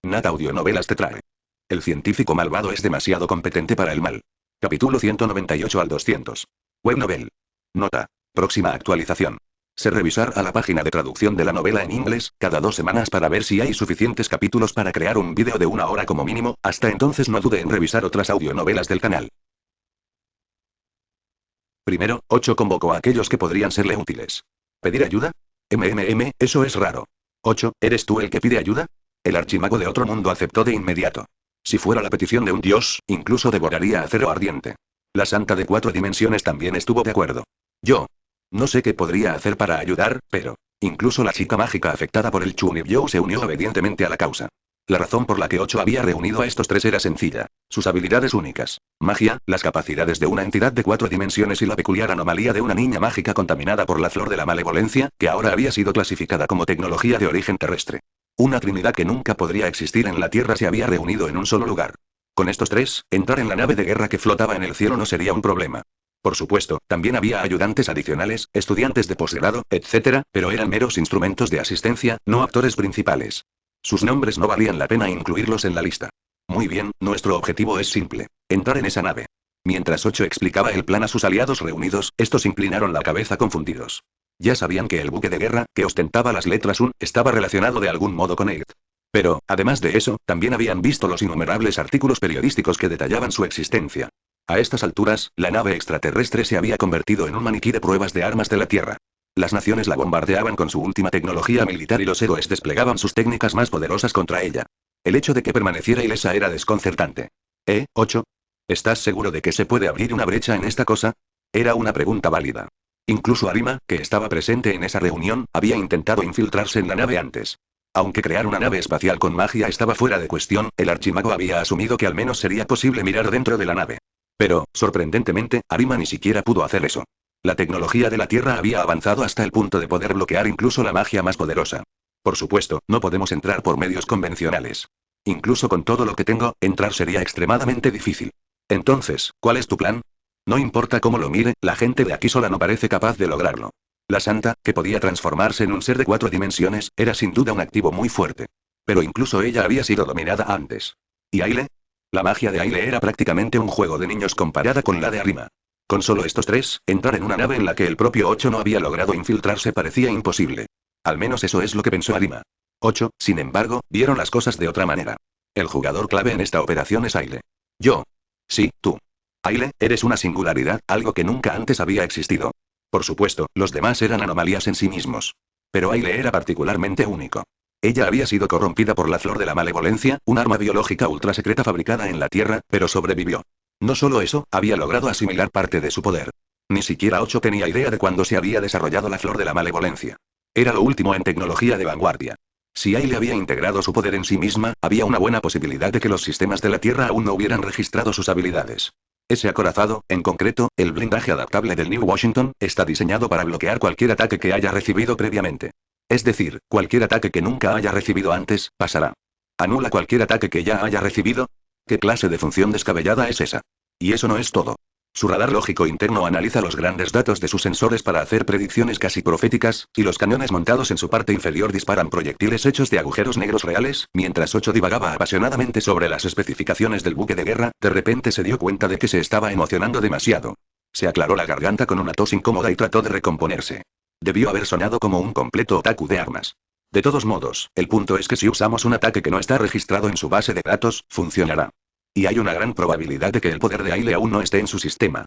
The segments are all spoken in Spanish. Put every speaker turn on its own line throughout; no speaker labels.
Nat Audionovelas te trae. El científico malvado es demasiado competente para el mal. Capítulo 198 al 200. Web novel. Nota. Próxima actualización. Se revisará la página de traducción de la novela en inglés cada 2 semanas para ver si hay suficientes capítulos para crear un vídeo de 1 hora como mínimo. Hasta entonces no dude en revisar otras audionovelas del canal. Primero, 8 convocó a aquellos que podrían serle útiles. ¿Pedir ayuda? Eso es raro. 8, ¿eres tú el que pide ayuda? El archimago de otro mundo aceptó de inmediato. Si fuera la petición de un dios, incluso devoraría acero ardiente. La santa de 4 dimensiones también estuvo de acuerdo. Yo. No sé qué podría hacer para ayudar, pero... Incluso la chica mágica afectada por el Chunibyo se unió obedientemente a la causa. La razón por la que 8 había reunido a estos 3 era sencilla. Sus habilidades únicas. Magia, las capacidades de una entidad de 4 dimensiones y la peculiar anomalía de una niña mágica contaminada por la flor de la malevolencia, que ahora había sido clasificada como tecnología de origen terrestre. Una trinidad que nunca podría existir en la Tierra se había reunido en un solo lugar. Con estos 3, entrar en la nave de guerra que flotaba en el cielo no sería un problema. Por supuesto, también había ayudantes adicionales, estudiantes de posgrado, etc., pero eran meros instrumentos de asistencia, no actores principales. Sus nombres no valían la pena incluirlos en la lista. Muy bien, nuestro objetivo es simple. Entrar en esa nave. Mientras 8 explicaba el plan a sus aliados reunidos, estos inclinaron la cabeza confundidos. Ya sabían que el buque de guerra, que ostentaba las letras UN, estaba relacionado de algún modo con EIT. Pero, además de eso, también habían visto los innumerables artículos periodísticos que detallaban su existencia. A estas alturas, la nave extraterrestre se había convertido en un maniquí de pruebas de armas de la Tierra. Las naciones la bombardeaban con su última tecnología militar y los héroes desplegaban sus técnicas más poderosas contra ella. El hecho de que permaneciera ilesa era desconcertante. 8. ¿Estás seguro de que se puede abrir una brecha en esta cosa? Era una pregunta válida. Incluso Arima, que estaba presente en esa reunión, había intentado infiltrarse en la nave antes. Aunque crear una nave espacial con magia estaba fuera de cuestión, el archimago había asumido que al menos sería posible mirar dentro de la nave. Pero, sorprendentemente, Arima ni siquiera pudo hacer eso. La tecnología de la Tierra había avanzado hasta el punto de poder bloquear incluso la magia más poderosa. Por supuesto, no podemos entrar por medios convencionales. Incluso con todo lo que tengo, entrar sería extremadamente difícil. Entonces, ¿cuál es tu plan? No importa cómo lo mire, la gente de aquí sola no parece capaz de lograrlo. La santa, que podía transformarse en un ser de 4 dimensiones, era sin duda un activo muy fuerte. Pero incluso ella había sido dominada antes. ¿Y Aile? La magia de Aile era prácticamente un juego de niños comparada con la de Arima. Con solo estos 3, entrar en una nave en la que el propio 8 no había logrado infiltrarse parecía imposible. Al menos eso es lo que pensó Arima. 8, sin embargo, vieron las cosas de otra manera. El jugador clave en esta operación es Aile. Yo. Sí, tú. Aile, eres una singularidad, algo que nunca antes había existido. Por supuesto, los demás eran anomalías en sí mismos. Pero Aile era particularmente único. Ella había sido corrompida por la flor de la malevolencia, un arma biológica ultra secreta fabricada en la Tierra, pero sobrevivió. No solo eso, había logrado asimilar parte de su poder. Ni siquiera 8 tenía idea de cuándo se había desarrollado la flor de la malevolencia. Era lo último en tecnología de vanguardia. Si Aile había integrado su poder en sí misma, había una buena posibilidad de que los sistemas de la Tierra aún no hubieran registrado sus habilidades. Ese acorazado, en concreto, el blindaje adaptable del New Washington, está diseñado para bloquear cualquier ataque que haya recibido previamente. Es decir, cualquier ataque que nunca haya recibido antes, pasará. ¿Anula cualquier ataque que ya haya recibido? ¿Qué clase de función descabellada es esa? Y eso no es todo. Su radar lógico interno analiza los grandes datos de sus sensores para hacer predicciones casi proféticas, y los cañones montados en su parte inferior disparan proyectiles hechos de agujeros negros reales. Mientras 8 divagaba apasionadamente sobre las especificaciones del buque de guerra, de repente se dio cuenta de que se estaba emocionando demasiado. Se aclaró la garganta con una tos incómoda y trató de recomponerse. Debió haber sonado como un completo otaku de armas. De todos modos, el punto es que si usamos un ataque que no está registrado en su base de datos, funcionará. Y hay una gran probabilidad de que el poder de Aile aún no esté en su sistema.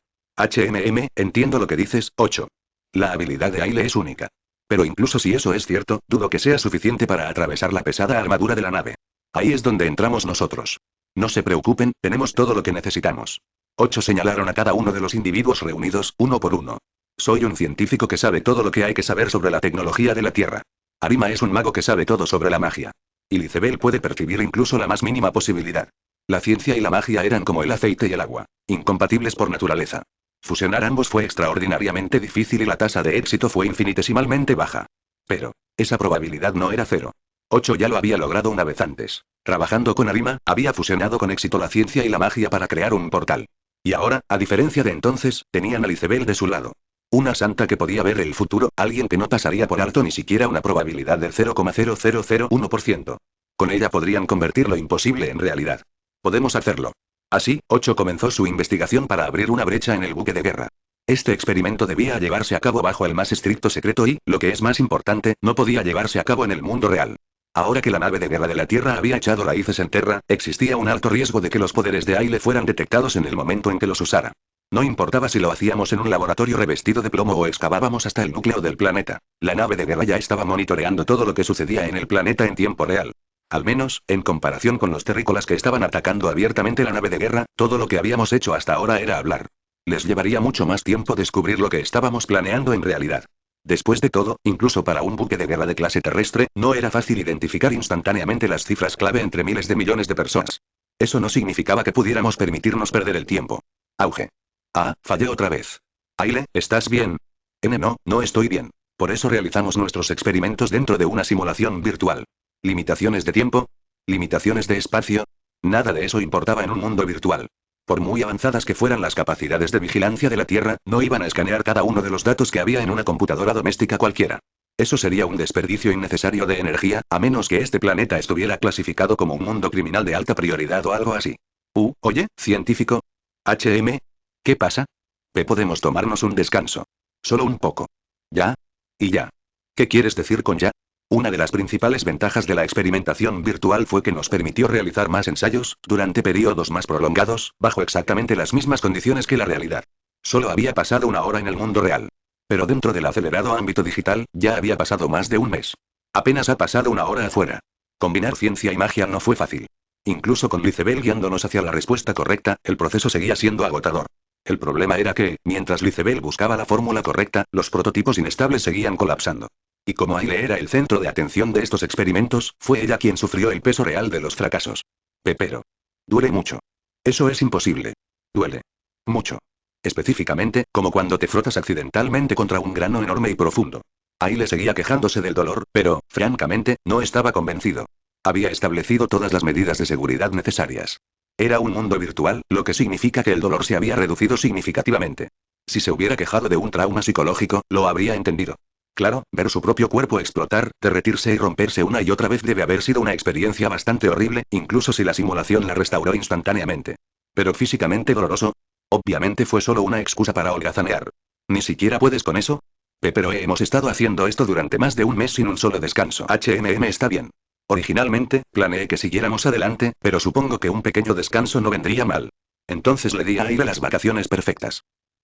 Entiendo lo que dices, 8. La habilidad de Aile es única. Pero incluso si eso es cierto, dudo que sea suficiente para atravesar la pesada armadura de la nave. Ahí es donde entramos nosotros. No se preocupen, tenemos todo lo que necesitamos. 8 señalaron a cada uno de los individuos reunidos, uno por uno. Soy un científico que sabe todo lo que hay que saber sobre la tecnología de la Tierra. Arima es un mago que sabe todo sobre la magia. Y Lizebel puede percibir incluso la más mínima posibilidad. La ciencia y la magia eran como el aceite y el agua, incompatibles por naturaleza. Fusionar ambos fue extraordinariamente difícil y la tasa de éxito fue infinitesimalmente baja. Pero, esa probabilidad no era 0. 8 ya lo había logrado una vez antes. Trabajando con Arima, había fusionado con éxito la ciencia y la magia para crear un portal. Y ahora, a diferencia de entonces, tenían a Lizebel de su lado. Una santa que podía ver el futuro, alguien que no pasaría por alto ni siquiera una probabilidad del 0,0001%. Con ella podrían convertir lo imposible en realidad. Podemos hacerlo. Así, 8 comenzó su investigación para abrir una brecha en el buque de guerra. Este experimento debía llevarse a cabo bajo el más estricto secreto y, lo que es más importante, no podía llevarse a cabo en el mundo real. Ahora que la nave de guerra de la Tierra había echado raíces en Terra, existía un alto riesgo de que los poderes de Aile fueran detectados en el momento en que los usara. No importaba si lo hacíamos en un laboratorio revestido de plomo o excavábamos hasta el núcleo del planeta. La nave de guerra ya estaba monitoreando todo lo que sucedía en el planeta en tiempo real. Al menos, en comparación con los terrícolas que estaban atacando abiertamente la nave de guerra, todo lo que habíamos hecho hasta ahora era hablar. Les llevaría mucho más tiempo descubrir lo que estábamos planeando en realidad. Después de todo, incluso para un buque de guerra de clase terrestre, no era fácil identificar instantáneamente las cifras clave entre miles de millones de personas. Eso no significaba que pudiéramos permitirnos perder el tiempo. Auge. Ah, fallé otra vez. Aile, ¿estás bien? No, no estoy bien. Por eso realizamos nuestros experimentos dentro de una simulación virtual. ¿Limitaciones de tiempo? ¿Limitaciones de espacio? Nada de eso importaba en un mundo virtual. Por muy avanzadas que fueran las capacidades de vigilancia de la Tierra, no iban a escanear cada uno de los datos que había en una computadora doméstica cualquiera. Eso sería un desperdicio innecesario de energía, a menos que este planeta estuviera clasificado como un mundo criminal de alta prioridad o algo así. Oye, científico. ¿Qué pasa? Podemos tomarnos un descanso. Solo un poco. ¿Ya? ¿Y ya? ¿Qué quieres decir con ya? Una de las principales ventajas de la experimentación virtual fue que nos permitió realizar más ensayos, durante periodos más prolongados, bajo exactamente las mismas condiciones que la realidad. Solo había pasado una hora en el mundo real. Pero dentro del acelerado ámbito digital, ya había pasado más de un mes. Apenas ha pasado una hora afuera. Combinar ciencia y magia no fue fácil. Incluso con Lizebel guiándonos hacia la respuesta correcta, el proceso seguía siendo agotador. El problema era que, mientras Lizebel buscaba la fórmula correcta, los prototipos inestables seguían colapsando. Y como Aile era el centro de atención de estos experimentos, fue ella quien sufrió el peso real de los fracasos. Pero. Duele mucho. Eso es imposible. Duele. Mucho. Específicamente, como cuando te frotas accidentalmente contra un grano enorme y profundo. Aile seguía quejándose del dolor, pero, francamente, no estaba convencido. Había establecido todas las medidas de seguridad necesarias. Era un mundo virtual, lo que significa que el dolor se había reducido significativamente. Si se hubiera quejado de un trauma psicológico, lo habría entendido. Claro, ver su propio cuerpo explotar, derretirse y romperse una y otra vez debe haber sido una experiencia bastante horrible, incluso si la simulación la restauró instantáneamente. Pero físicamente doloroso. Obviamente fue solo una excusa para holgazanear. ¿Ni siquiera puedes con eso? Pero hemos estado haciendo esto durante más de un mes sin un solo descanso. Está bien. Originalmente, planeé que siguiéramos adelante, pero supongo que un pequeño descanso no vendría mal. Entonces le di a Aile las vacaciones perfectas.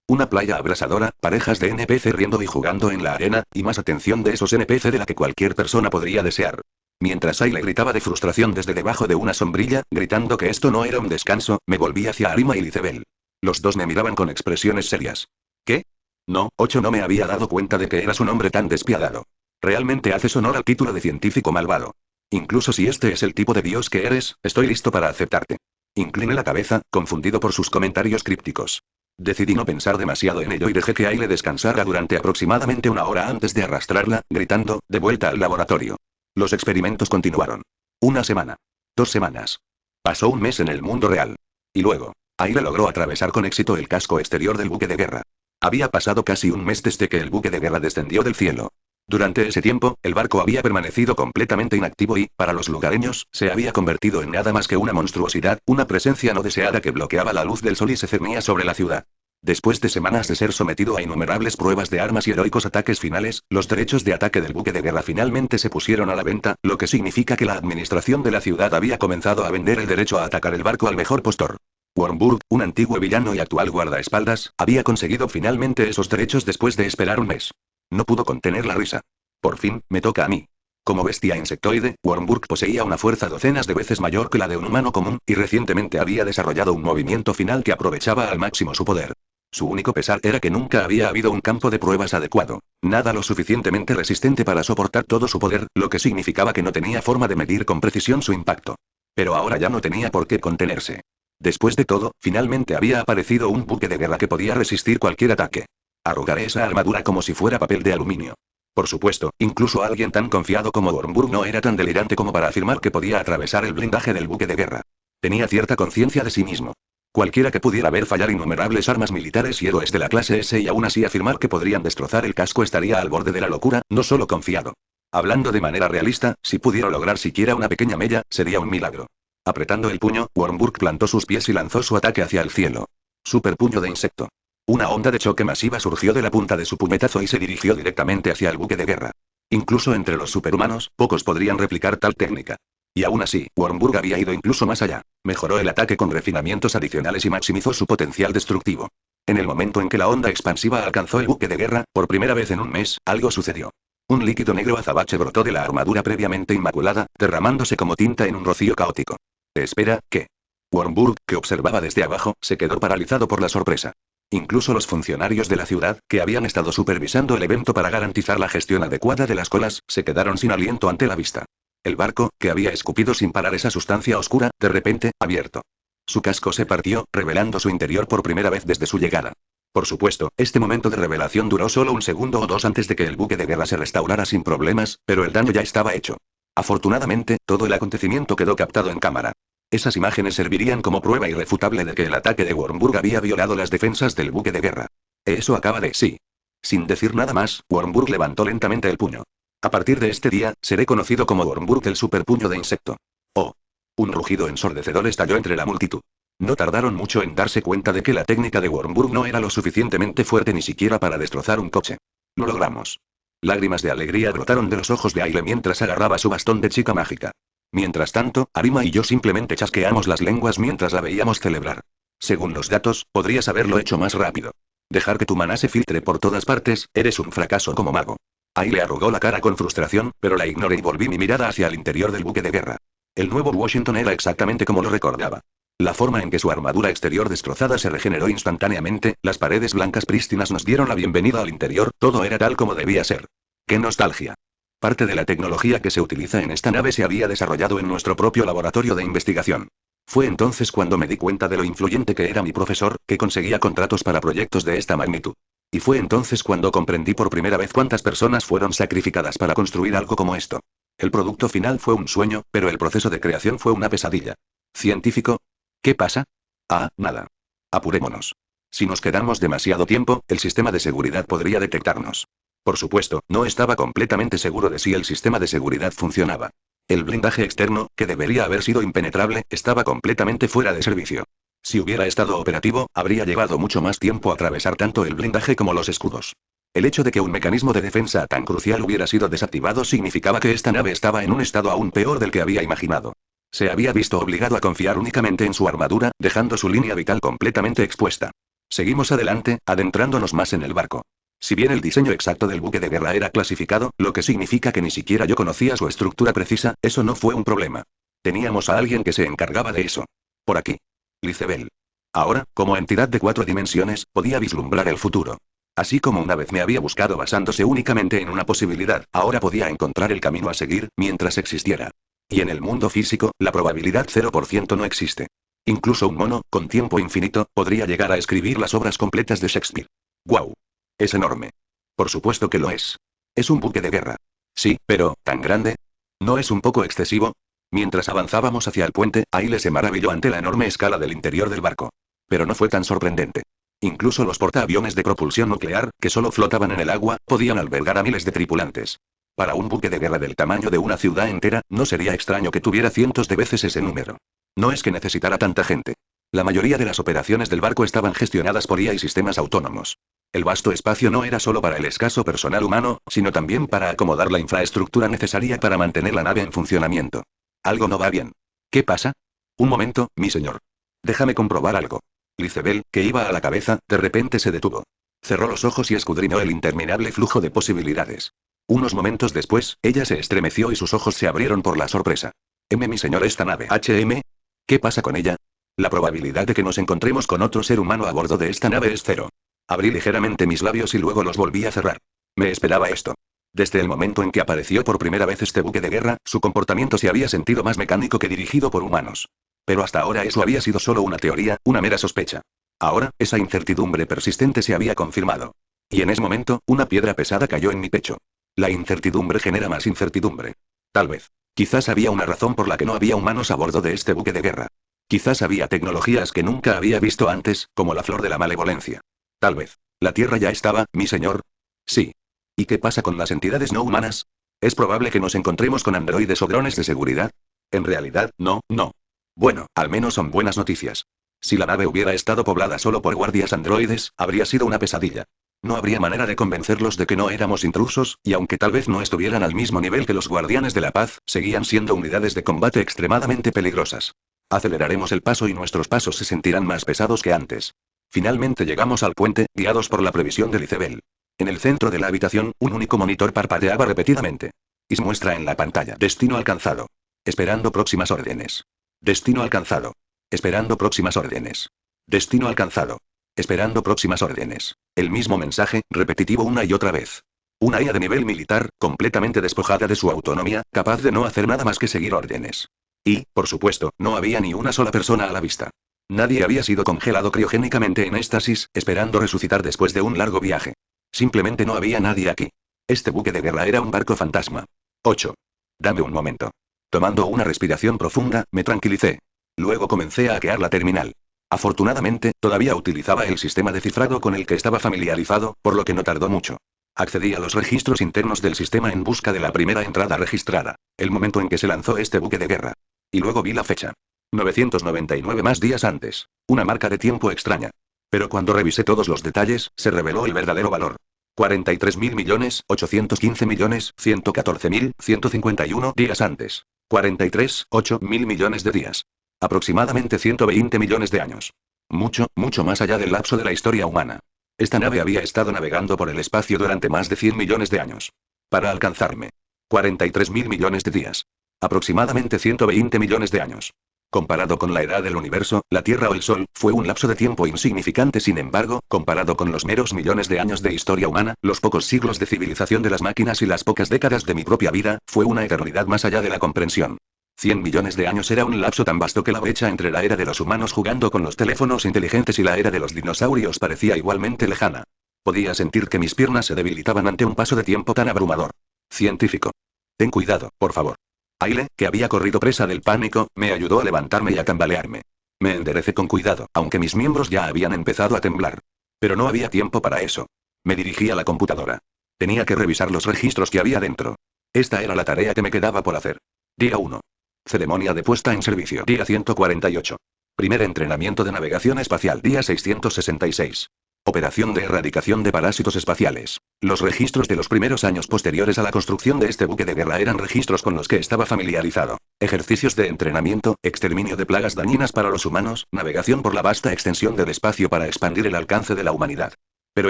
Una playa abrasadora, parejas de NPC riendo y jugando en la arena, y más atención de esos NPC de la que cualquier persona podría desear. Mientras Aile gritaba de frustración desde debajo de una sombrilla, gritando que esto no era un descanso, me volví hacia Arima y Lizebel. Los dos me miraban con expresiones serias. ¿Qué? No, 8 no me había dado cuenta de que eras un hombre tan despiadado. Realmente haces honor al título de científico malvado. Incluso si este es el tipo de dios que eres, estoy listo para aceptarte. Incliné la cabeza, confundido por sus comentarios crípticos. Decidí no pensar demasiado en ello y dejé que Aile descansara durante aproximadamente una hora antes de arrastrarla, gritando, de vuelta al laboratorio. Los experimentos continuaron. 1 semana. 2 semanas. Pasó un mes en el mundo real. Y luego, Aile logró atravesar con éxito el casco exterior del buque de guerra. Había pasado casi un mes desde que el buque de guerra descendió del cielo. Durante ese tiempo, el barco había permanecido completamente inactivo y, para los lugareños, se había convertido en nada más que una monstruosidad, una presencia no deseada que bloqueaba la luz del sol y se cernía sobre la ciudad. Después de semanas de ser sometido a innumerables pruebas de armas y heroicos ataques finales, los derechos de ataque del buque de guerra finalmente se pusieron a la venta, lo que significa que la administración de la ciudad había comenzado a vender el derecho a atacar el barco al mejor postor. Wormburg, un antiguo villano y actual guardaespaldas, había conseguido finalmente esos derechos después de esperar un mes. No pudo contener la risa. Por fin, me toca a mí. Como bestia insectoide, Wormburg poseía una fuerza docenas de veces mayor que la de un humano común, y recientemente había desarrollado un movimiento final que aprovechaba al máximo su poder. Su único pesar era que nunca había habido un campo de pruebas adecuado, nada lo suficientemente resistente para soportar todo su poder, lo que significaba que no tenía forma de medir con precisión su impacto. Pero ahora ya no tenía por qué contenerse. Después de todo, finalmente había aparecido un buque de guerra que podía resistir cualquier ataque. Arrogaré esa armadura como si fuera papel de aluminio. Por supuesto, incluso alguien tan confiado como Wormburg no era tan delirante como para afirmar que podía atravesar el blindaje del buque de guerra. Tenía cierta conciencia de sí mismo. Cualquiera que pudiera ver fallar innumerables armas militares y héroes de la clase S y aún así afirmar que podrían destrozar el casco estaría al borde de la locura, no solo confiado. Hablando de manera realista, si pudiera lograr siquiera una pequeña mella, sería un milagro. Apretando el puño, Wormburg plantó sus pies y lanzó su ataque hacia el cielo. Super puño de insecto. Una onda de choque masiva surgió de la punta de su puñetazo y se dirigió directamente hacia el buque de guerra. Incluso entre los superhumanos, pocos podrían replicar tal técnica. Y aún así, Wormburg había ido incluso más allá. Mejoró el ataque con refinamientos adicionales y maximizó su potencial destructivo. En el momento en que la onda expansiva alcanzó el buque de guerra, por primera vez en un mes, algo sucedió. Un líquido negro azabache brotó de la armadura previamente inmaculada, derramándose como tinta en un rocío caótico. Espera, ¿qué? Wormburg, que observaba desde abajo, se quedó paralizado por la sorpresa. Incluso los funcionarios de la ciudad, que habían estado supervisando el evento para garantizar la gestión adecuada de las colas, se quedaron sin aliento ante la vista. El barco, que había escupido sin parar esa sustancia oscura, de repente, abierto. Su casco se partió, revelando su interior por primera vez desde su llegada. Por supuesto, este momento de revelación duró solo un segundo o dos antes de que el buque de guerra se restaurara sin problemas, pero el daño ya estaba hecho. Afortunadamente, todo el acontecimiento quedó captado en cámara. Esas imágenes servirían como prueba irrefutable de que el ataque de Wormburg había violado las defensas del buque de guerra. Eso acaba de sí. Sin decir nada más, Wormburg levantó lentamente el puño. A partir de este día, seré conocido como Wormburg el superpuño de insecto. Oh. Un rugido ensordecedor estalló entre la multitud. No tardaron mucho en darse cuenta de que la técnica de Wormburg no era lo suficientemente fuerte ni siquiera para destrozar un coche. Lo logramos. Lágrimas de alegría brotaron de los ojos de Aile mientras agarraba su bastón de chica mágica. Mientras tanto, Arima y yo simplemente chasqueamos las lenguas mientras la veíamos celebrar. Según los datos, podrías haberlo hecho más rápido. Dejar que tu maná se filtre por todas partes, eres un fracaso como mago. Aile arrugó la cara con frustración, pero la ignoré y volví mi mirada hacia el interior del buque de guerra. El nuevo Washington era exactamente como lo recordaba. La forma en que su armadura exterior destrozada se regeneró instantáneamente, las paredes blancas prístinas nos dieron la bienvenida al interior, todo era tal como debía ser. ¡Qué nostalgia! Parte de la tecnología que se utiliza en esta nave se había desarrollado en nuestro propio laboratorio de investigación. Fue entonces cuando me di cuenta de lo influyente que era mi profesor, que conseguía contratos para proyectos de esta magnitud. Y fue entonces cuando comprendí por primera vez cuántas personas fueron sacrificadas para construir algo como esto. El producto final fue un sueño, pero el proceso de creación fue una pesadilla. ¿Científico? ¿Qué pasa? Ah, nada. Apurémonos. Si nos quedamos demasiado tiempo, el sistema de seguridad podría detectarnos. Por supuesto, no estaba completamente seguro de si el sistema de seguridad funcionaba. El blindaje externo, que debería haber sido impenetrable, estaba completamente fuera de servicio. Si hubiera estado operativo, habría llevado mucho más tiempo atravesar tanto el blindaje como los escudos. El hecho de que un mecanismo de defensa tan crucial hubiera sido desactivado significaba que esta nave estaba en un estado aún peor del que había imaginado. Se había visto obligado a confiar únicamente en su armadura, dejando su línea vital completamente expuesta. Seguimos adelante, adentrándonos más en el barco. Si bien el diseño exacto del buque de guerra era clasificado, lo que significa que ni siquiera yo conocía su estructura precisa, eso no fue un problema. Teníamos a alguien que se encargaba de eso. Por aquí. Licebel. Ahora, como entidad de 4 dimensiones, podía vislumbrar el futuro. Así como una vez me había buscado basándose únicamente en una posibilidad, ahora podía encontrar el camino a seguir, mientras existiera. Y en el mundo físico, la probabilidad 0% no existe. Incluso un mono, con tiempo infinito, podría llegar a escribir las obras completas de Shakespeare. ¡Guau! Es enorme. Por supuesto que lo es. Es un buque de guerra. Sí, pero, ¿tan grande? ¿No es un poco excesivo? Mientras avanzábamos hacia el puente, Aile se maravilló ante la enorme escala del interior del barco. Pero no fue tan sorprendente. Incluso los portaaviones de propulsión nuclear, que solo flotaban en el agua, podían albergar a miles de tripulantes. Para un buque de guerra del tamaño de una ciudad entera, no sería extraño que tuviera cientos de veces ese número. No es que necesitara tanta gente. La mayoría de las operaciones del barco estaban gestionadas por IA y sistemas autónomos. El vasto espacio no era solo para el escaso personal humano, sino también para acomodar la infraestructura necesaria para mantener la nave en funcionamiento. Algo no va bien. ¿Qué pasa? Un momento, mi señor. Déjame comprobar algo. Licebel, que iba a la cabeza, de repente se detuvo. Cerró los ojos y escudriñó el interminable flujo de posibilidades. Unos momentos después, ella se estremeció y sus ojos se abrieron por la sorpresa. Mi señor, esta nave HM. ¿Qué pasa con ella? La probabilidad de que nos encontremos con otro ser humano a bordo de esta nave es 0. Abrí ligeramente mis labios y luego los volví a cerrar. Me esperaba esto. Desde el momento en que apareció por primera vez este buque de guerra, su comportamiento se había sentido más mecánico que dirigido por humanos. Pero hasta ahora eso había sido solo una teoría, una mera sospecha. Ahora, esa incertidumbre persistente se había confirmado. Y en ese momento, una piedra pesada cayó en mi pecho. La incertidumbre genera más incertidumbre. Tal vez. Quizás había una razón por la que no había humanos a bordo de este buque de guerra. Quizás había tecnologías que nunca había visto antes, como la flor de la malevolencia. Tal vez. ¿La Tierra ya estaba, mi señor? Sí. ¿Y qué pasa con las entidades no humanas? ¿Es probable que nos encontremos con androides o drones de seguridad? En realidad, no, no. Bueno, al menos son buenas noticias. Si la nave hubiera estado poblada solo por guardias androides, habría sido una pesadilla. No habría manera de convencerlos de que no éramos intrusos, y aunque tal vez no estuvieran al mismo nivel que los guardianes de la paz, seguían siendo unidades de combate extremadamente peligrosas. Aceleraremos el paso y nuestros pasos se sentirán más pesados que antes. Finalmente llegamos al puente, guiados por la previsión de Lizabel. En el centro de la habitación, un único monitor parpadeaba repetidamente. Y muestra en la pantalla: destino alcanzado. Esperando próximas órdenes. Destino alcanzado. Esperando próximas órdenes. Destino alcanzado. Esperando próximas órdenes. El mismo mensaje, repetitivo una y otra vez. Una IA de nivel militar, completamente despojada de su autonomía, capaz de no hacer nada más que seguir órdenes. Y, por supuesto, no había ni una sola persona a la vista. Nadie había sido congelado criogénicamente en éxtasis, esperando resucitar después de un largo viaje. Simplemente no había nadie aquí. Este buque de guerra era un barco fantasma. 8. Dame un momento. Tomando una respiración profunda, me tranquilicé. Luego comencé a hackear la terminal. Afortunadamente, todavía utilizaba el sistema de cifrado con el que estaba familiarizado, por lo que no tardó mucho. Accedí a los registros internos del sistema en busca de la primera entrada registrada, el momento en que se lanzó este buque de guerra. Y luego vi la fecha. 999 más días antes. Una marca de tiempo extraña. Pero cuando revisé todos los detalles, se reveló el verdadero valor. 43.815.114.151 días antes. 43.800.000 millones de días. Aproximadamente 120 millones de años. Mucho, mucho más allá del lapso de la historia humana. Esta nave había estado navegando por el espacio durante más de 100 millones de años. Para alcanzarme. 43.000 millones de días. Aproximadamente 120 millones de años. Comparado con la edad del universo, la Tierra o el Sol, fue un lapso de tiempo insignificante. Sin embargo, comparado con los meros millones de años de historia humana, los pocos siglos de civilización de las máquinas y las pocas décadas de mi propia vida, fue una eternidad más allá de la comprensión. 100 millones de años era un lapso tan vasto que la brecha entre la era de los humanos jugando con los teléfonos inteligentes y la era de los dinosaurios parecía igualmente lejana. Podía sentir que mis piernas se debilitaban ante un paso de tiempo tan abrumador. Científico. Ten cuidado, por favor. Aile, que había corrido presa del pánico, me ayudó a levantarme y a tambalearme. Me enderecé con cuidado, aunque mis miembros ya habían empezado a temblar. Pero no había tiempo para eso. Me dirigí a la computadora. Tenía que revisar los registros que había dentro. Esta era la tarea que me quedaba por hacer. Día 1. Ceremonia de puesta en servicio. Día 148. Primer entrenamiento de navegación espacial. Día 666. Operación de erradicación de parásitos espaciales. Los registros de los primeros años posteriores a la construcción de este buque de guerra eran registros con los que estaba familiarizado. Ejercicios de entrenamiento, exterminio de plagas dañinas para los humanos, navegación por la vasta extensión del espacio para expandir el alcance de la humanidad. Pero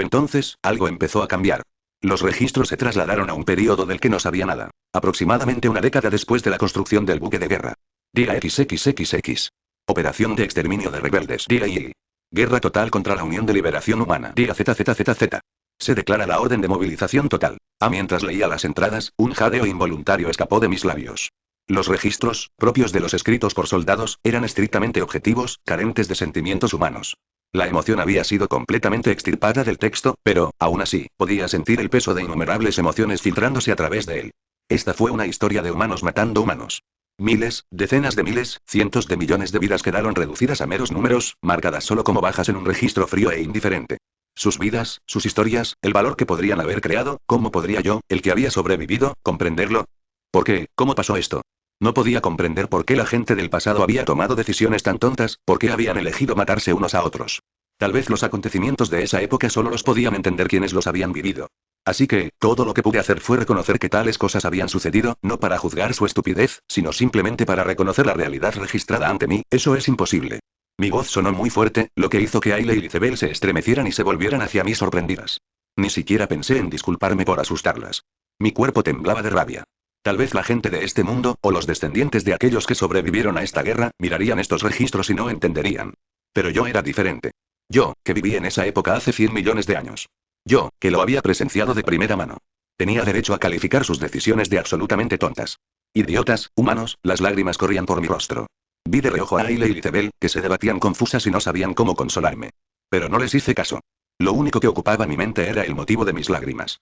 entonces, algo empezó a cambiar. Los registros se trasladaron a un período del que no sabía nada. Aproximadamente una década después de la construcción del buque de guerra. Día XXXX. Operación de exterminio de rebeldes. Día Y. Guerra total contra la Unión de Liberación Humana. Día ZZZZ. Se declara la orden de movilización total. Mientras leía las entradas, un jadeo involuntario escapó de mis labios. Los registros, propios de los escritos por soldados, eran estrictamente objetivos, carentes de sentimientos humanos. La emoción había sido completamente extirpada del texto, pero, aún así, podía sentir el peso de innumerables emociones filtrándose a través de él. Esta fue una historia de humanos matando humanos. Miles, decenas de miles, cientos de millones de vidas quedaron reducidas a meros números, marcadas solo como bajas en un registro frío e indiferente. Sus vidas, sus historias, el valor que podrían haber creado, ¿cómo podría yo, el que había sobrevivido, comprenderlo? ¿Por qué? ¿Cómo pasó esto? No podía comprender por qué la gente del pasado había tomado decisiones tan tontas, por qué habían elegido matarse unos a otros. Tal vez los acontecimientos de esa época solo los podían entender quienes los habían vivido. Así que, todo lo que pude hacer fue reconocer que tales cosas habían sucedido, no para juzgar su estupidez, sino simplemente para reconocer la realidad registrada ante mí. Eso es imposible. Mi voz sonó muy fuerte, lo que hizo que Aile y Lizabel se estremecieran y se volvieran hacia mí sorprendidas. Ni siquiera pensé en disculparme por asustarlas. Mi cuerpo temblaba de rabia. Tal vez la gente de este mundo, o los descendientes de aquellos que sobrevivieron a esta guerra, mirarían estos registros y no entenderían. Pero yo era diferente. Yo, que viví en esa época hace 100 millones de años. Yo, que lo había presenciado de primera mano. Tenía derecho a calificar sus decisiones de absolutamente tontas. Idiotas, humanos, las lágrimas corrían por mi rostro. Vi de reojo a Aile y Lizabel, que se debatían confusas y no sabían cómo consolarme. Pero no les hice caso. Lo único que ocupaba mi mente era el motivo de mis lágrimas.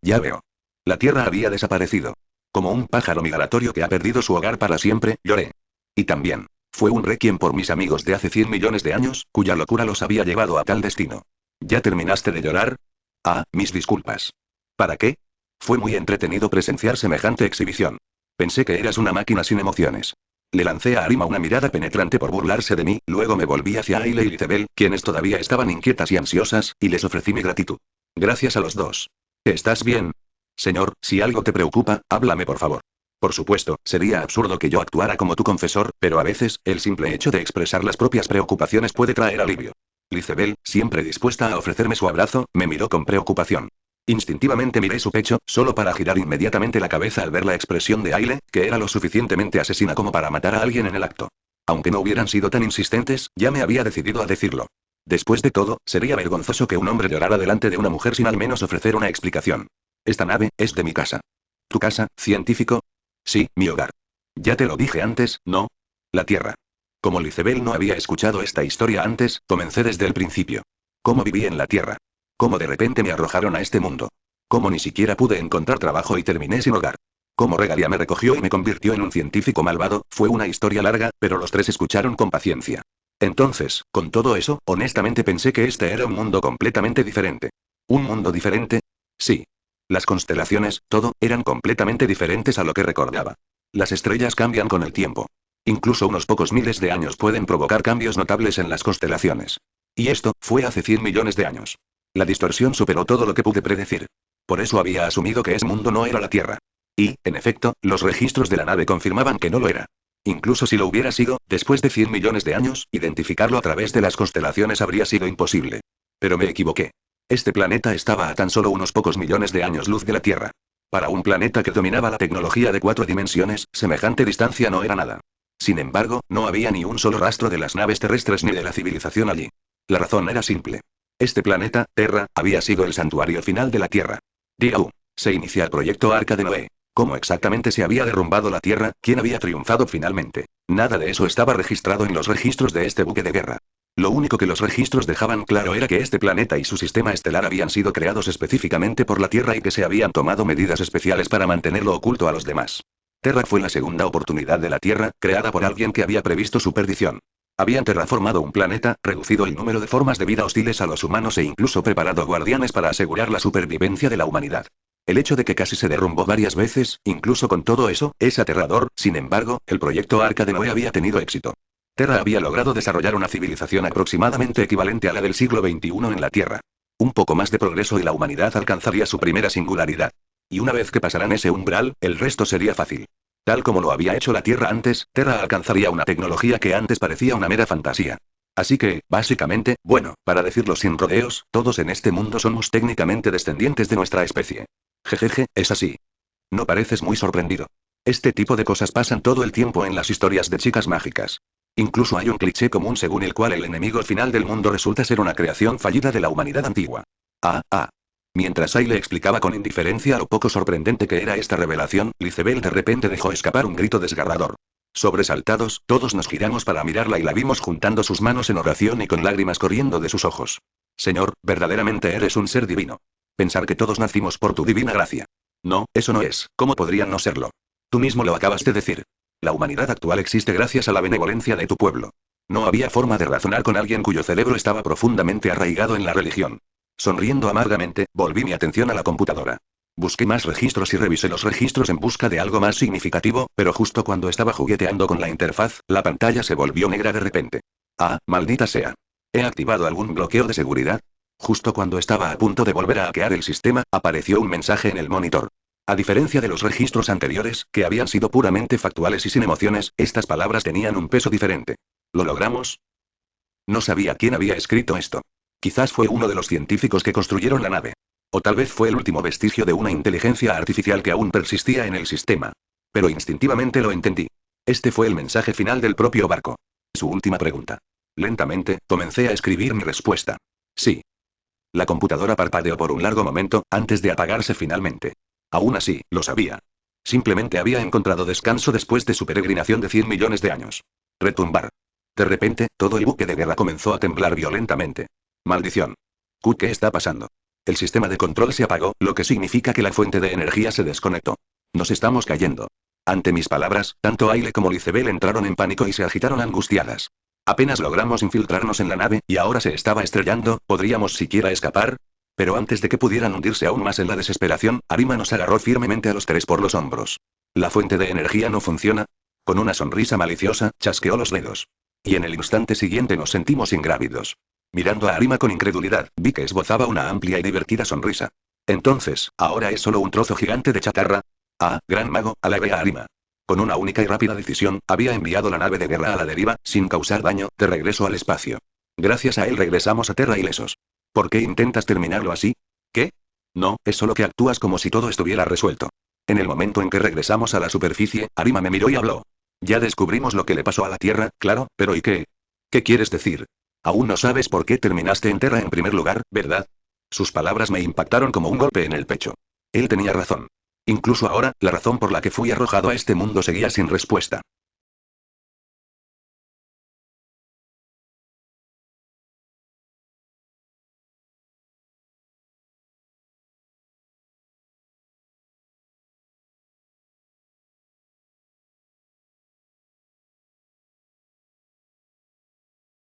Ya veo. La Tierra había desaparecido. Como un pájaro migratorio que ha perdido su hogar para siempre, lloré. Y también, fue un requiem por mis amigos de hace 100 millones de años, cuya locura los había llevado a tal destino. ¿Ya terminaste de llorar? Mis disculpas. ¿Para qué? Fue muy entretenido presenciar semejante exhibición. Pensé que eras una máquina sin emociones. Le lancé a Arima una mirada penetrante por burlarse de mí, luego me volví hacia Aile y Lizebel, quienes todavía estaban inquietas y ansiosas, y les ofrecí mi gratitud. Gracias a los dos. ¿Estás bien? Señor, si algo te preocupa, háblame por favor. Por supuesto, sería absurdo que yo actuara como tu confesor, pero a veces, el simple hecho de expresar las propias preocupaciones puede traer alivio. Lizebel, siempre dispuesta a ofrecerme su abrazo, me miró con preocupación. Instintivamente miré su pecho, solo para girar inmediatamente la cabeza al ver la expresión de Aile, que era lo suficientemente asesina como para matar a alguien en el acto. Aunque no hubieran sido tan insistentes, ya me había decidido a decirlo. Después de todo, sería vergonzoso que un hombre llorara delante de una mujer sin al menos ofrecer una explicación. Esta nave es de mi casa. ¿Tu casa, científico? Sí, mi hogar. Ya te lo dije antes, ¿no? La Tierra. Como Lizebel no había escuchado esta historia antes, comencé desde el principio. ¿Cómo viví en la Tierra? ¿Cómo de repente me arrojaron a este mundo? ¿Cómo ni siquiera pude encontrar trabajo y terminé sin hogar? ¿Cómo Regalia me recogió y me convirtió en un científico malvado? Fue una historia larga, pero los tres escucharon con paciencia. Entonces, con todo eso, honestamente pensé que este era un mundo completamente diferente. ¿Un mundo diferente? Sí. Las constelaciones, todo, eran completamente diferentes a lo que recordaba. Las estrellas cambian con el tiempo. Incluso unos pocos miles de años pueden provocar cambios notables en las constelaciones. Y esto, fue hace 100 millones de años. La distorsión superó todo lo que pude predecir. Por eso había asumido que ese mundo no era la Tierra. Y, en efecto, los registros de la nave confirmaban que no lo era. Incluso si lo hubiera sido, después de 100 millones de años, identificarlo a través de las constelaciones habría sido imposible. Pero me equivoqué. Este planeta estaba a tan solo unos pocos millones de años luz de la Tierra. Para un planeta que dominaba la tecnología de 4 dimensiones, semejante distancia no era nada. Sin embargo, no había ni un solo rastro de las naves terrestres ni de la civilización allí. La razón era simple. Este planeta, Terra, había sido el santuario final de la Tierra. Día 1. Se inicia el proyecto Arca de Noé. ¿Cómo exactamente se había derrumbado la Tierra? ¿Quién había triunfado finalmente? Nada de eso estaba registrado en los registros de este buque de guerra. Lo único que los registros dejaban claro era que este planeta y su sistema estelar habían sido creados específicamente por la Tierra y que se habían tomado medidas especiales para mantenerlo oculto a los demás. Terra fue la segunda oportunidad de la Tierra, creada por alguien que había previsto su perdición. Habían terraformado un planeta, reducido el número de formas de vida hostiles a los humanos e incluso preparado guardianes para asegurar la supervivencia de la humanidad. El hecho de que casi se derrumbó varias veces, incluso con todo eso, es aterrador. Sin embargo, el proyecto Arca de Noé había tenido éxito. Terra había logrado desarrollar una civilización aproximadamente equivalente a la del siglo XXI en la Tierra. Un poco más de progreso y la humanidad alcanzaría su primera singularidad. Y una vez que pasaran ese umbral, el resto sería fácil. Tal como lo había hecho la Tierra antes, Terra alcanzaría una tecnología que antes parecía una mera fantasía. Así que, básicamente, bueno, para decirlo sin rodeos, todos en este mundo somos técnicamente descendientes de nuestra especie. Jejeje, es así. No pareces muy sorprendido. Este tipo de cosas pasan todo el tiempo en las historias de chicas mágicas. Incluso hay un cliché común según el cual el enemigo final del mundo resulta ser una creación fallida de la humanidad antigua. Mientras Ai le explicaba con indiferencia lo poco sorprendente que era esta revelación, Lizebel de repente dejó escapar un grito desgarrador. Sobresaltados, todos nos giramos para mirarla y la vimos juntando sus manos en oración y con lágrimas corriendo de sus ojos. Señor, verdaderamente eres un ser divino. Pensar que todos nacimos por tu divina gracia. No, eso no es. ¿Cómo podrían no serlo? Tú mismo lo acabas de decir. La humanidad actual existe gracias a la benevolencia de tu pueblo. No había forma de razonar con alguien cuyo cerebro estaba profundamente arraigado en la religión. Sonriendo amargamente, volví mi atención a la computadora. Busqué más registros y revisé los registros en busca de algo más significativo, pero justo cuando estaba jugueteando con la interfaz, la pantalla se volvió negra de repente. Maldita sea. ¿He activado algún bloqueo de seguridad? Justo cuando estaba a punto de volver a hackear el sistema, apareció un mensaje en el monitor. A diferencia de los registros anteriores, que habían sido puramente factuales y sin emociones, estas palabras tenían un peso diferente. ¿Lo logramos? No sabía quién había escrito esto. Quizás fue uno de los científicos que construyeron la nave. O tal vez fue el último vestigio de una inteligencia artificial que aún persistía en el sistema. Pero instintivamente lo entendí. Este fue el mensaje final del propio barco. Su última pregunta. Lentamente, comencé a escribir mi respuesta. Sí. La computadora parpadeó por un largo momento, antes de apagarse finalmente. Aún así, lo sabía. Simplemente había encontrado descanso después de su peregrinación de 100 millones de años. Retumbar. De repente, todo el buque de guerra comenzó a temblar violentamente. Maldición. ¿Qué está pasando? El sistema de control se apagó, lo que significa que la fuente de energía se desconectó. Nos estamos cayendo. Ante mis palabras, tanto Aile como Lizebel entraron en pánico y se agitaron angustiadas. Apenas logramos infiltrarnos en la nave, y ahora se estaba estrellando. ¿Podríamos siquiera escapar? Pero antes de que pudieran hundirse aún más en la desesperación, Arima nos agarró firmemente a los tres por los hombros. ¿La fuente de energía no funciona? Con una sonrisa maliciosa, chasqueó los dedos. Y en el instante siguiente nos sentimos ingrávidos. Mirando a Arima con incredulidad, vi que esbozaba una amplia y divertida sonrisa. Entonces, ¿ahora es solo un trozo gigante de chatarra? Ah, gran mago, alabé a Arima. Con una única y rápida decisión, había enviado la nave de guerra a la deriva, sin causar daño, de regreso al espacio. Gracias a él regresamos a Terra ilesos. ¿Por qué intentas terminarlo así? ¿Qué? No, es solo que actúas como si todo estuviera resuelto. En el momento en que regresamos a la superficie, Arima me miró y habló. Ya descubrimos lo que le pasó a la Tierra, claro, pero ¿y qué? ¿Qué quieres decir? Aún no sabes por qué terminaste en Terra en primer lugar, ¿verdad? Sus palabras me impactaron como un golpe en el pecho. Él tenía razón. Incluso ahora, la razón por la que fui arrojado a este mundo seguía sin respuesta.